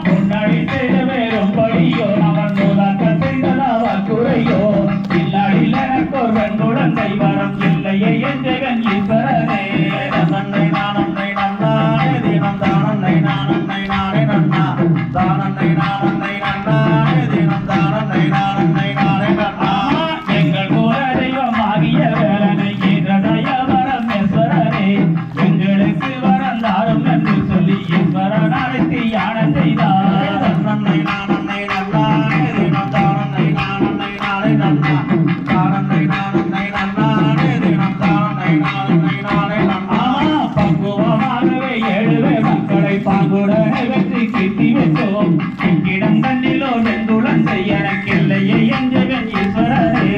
முன்னாடி செய்த வேறும்படியோ அவன் மூதாக்கள் செய்ததாவா குறையோ இல்லாடில் எனக்கு ஒரு வெண்குழந்தை வரம் இல்லையே என் ஜெகன் ஈஸ்வரனே நன்னை நானன்னை நன்னானே தினம் தானன்னை நானன்னை நானே நன்னா தானன்னை நானன்னை நன்னானே தினம் தானன்னை நானன்னை நானே நன்னா எங்கள் குல தெய்வமாகிய வேலனை ஈன்றதய வரம் ஈஸ்வரனே எங்களுக்கு வரம் தாரும் என்று சொல்லி ஈஸ்வரன் அழைத்து யானை செய்தார் நன்னை நானன்னை நன்னானே தினம் தானன்னை நானன்னை நானே நன்னா தானன்னை நானன்னை நன்னானே தினம் தானன்னை நானன்னை நானே நன்னா பக்குவமாகவே ஏழுவே மக்களை பாங்குடனே வெற்றி கிட்டி வைத்தோம் எங்கிடம் தண்ணிலோ வெண்குழந்தை எனக்கில்லையே என் ஜெகன் ஈஸ்வரனே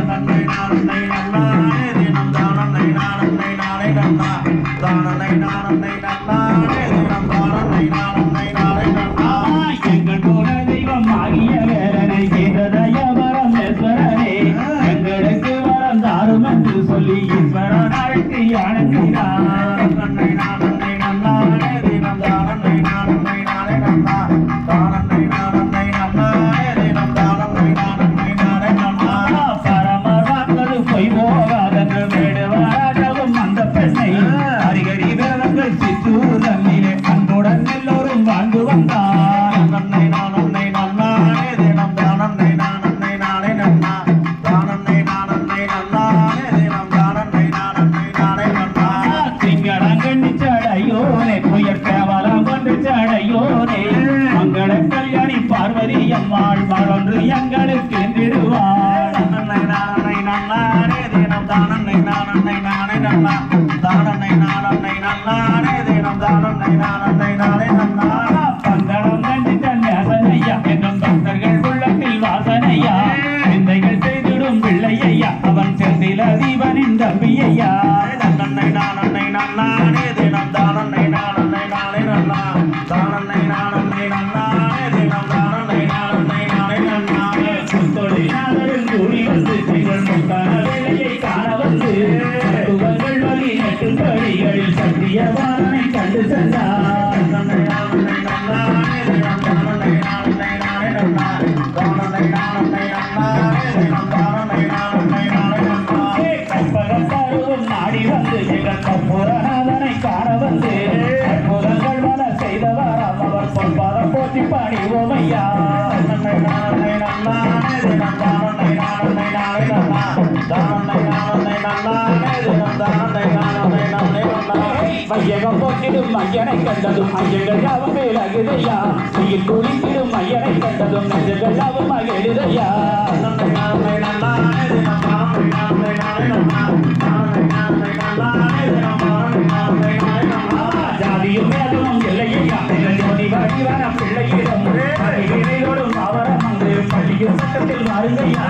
நன்னை நானன்னை நன்னானே தினம் தானன்னை நானன்னை நானே நன்னா தானன்னை நானன்னை நன்னானே தினம் தானன்னை நானன்னை நானே நன்னா எங்கள் குல தெய்வம் ஆகிய வேலனை செய்ததய வரம் ஈஸ்வரனே எங்களுக்கு வரம் தாரும் என்று சொல்லி ஈஸ்வரன் அழைத்து யானை செய்தார் நன்னை நானன்னை நன்னானே தினம் தானன்னை நானன்னை நானே நன்னா தானன்னை நானன்னை நன்னானே தினம் தானன்னை நானன்னை நானே நன்னா பரமர் வாக்களு பொய் போகாதென்று வேடுவராகவும் அந்த பெண்ணை அரிகரி வேதங்கள் சிற்றூர் தன்னிலே அன்புடன் எல்லோரும் வாழ்ந்து வந்தார் நன்னை நானன்னை நன்னானே தினம் தானன்னை நானன்னை நானே நன்னா தானன்னை நானன்னை நன்னானே தினம் தானன்னை நானன்னை நானே நன்னா திங்களங்கண்ணி சடையோனே புயற் கேவலம் கொண்டு சடையோனே மங்கள கல்யாணி பார்வதி அம்மாள் மறொன்று எங்களுக்கு நிறுவாள் நன்னை நானன்னை நன்னானே தினம் தானன்னை நானன்னை நானே நன்னா தானன்னை நானன்னை நன்னானே தினம் தானன்னை நானன்னை நானே நன்னா பந்தளம் கண்டி தன்யாசனையா என்னும் பக்தர்கள் உள்ளத்தில் வாசனையா சிந்தைகள் செய்திடும் பிள்ளையா அவன் செந்தில தீபனின் தம்பியையா நன்னை நானன்னை நன்னானே தினம் தானன்னை நானன்னை நானே நன்னா தானன்னை நானன்னை நன்னானே தினம் தானன்னை நானன்னை நானே நன்னா தொழிலாளர்கள் கூடி வந்து திகழ் முத்தான வேலையை காண வந்து துவங்கள் வழி நெட்டும் படிகளில் சத்தியவாரனை கண்டு சென்றார் நன்னை நானன்னை நன்னானே தினம் தானன்னை நானன்னை நானே நன்னா தானன்னை நானன்னை நன்னானே தினம் தானன்னை நானன்னை நானே நன்னா கற்பகம் பருவம் நாடி வந்து எங்கள் கற்பூரநாதனை காண வந்து அற்புதங்கள் வர செய்தவராம் அவர் பொன்பாதம் போற்றி பாடிவோம் ஐயா நன்னை நானன்னை நன்னானே தினம் தானன்னை நானன்னை நானே நன்னா தானன்னை நானன்னை நன்னானே தினம் தானன்னை நானன்னை நானே நன்னா மையகம் போற்றிடும் ஐயனை கண்டதும் ஐயங்கள் யாவும் மேலகுதையா நீர் குளித்திடும் ஐயனை கண்டதும் நெஞ்சங்கள் யாவும் மகிழுதையா நன்னை நானன்னை நன்னானே தினம் தானன்னை நானன்னை நானே நன்னா தானன்னை நானன்னை நன்னானே தினம் தானன்னை நானன்னை நானே நன்னா ஜாதியும் வேதமும் இல்லையா ஜோதி வடிவான பிள்ளையிடம் பள்ளியோடும் அவரம் அங்கு பள்ளியும் சட்டத்தில் வாருங்கையா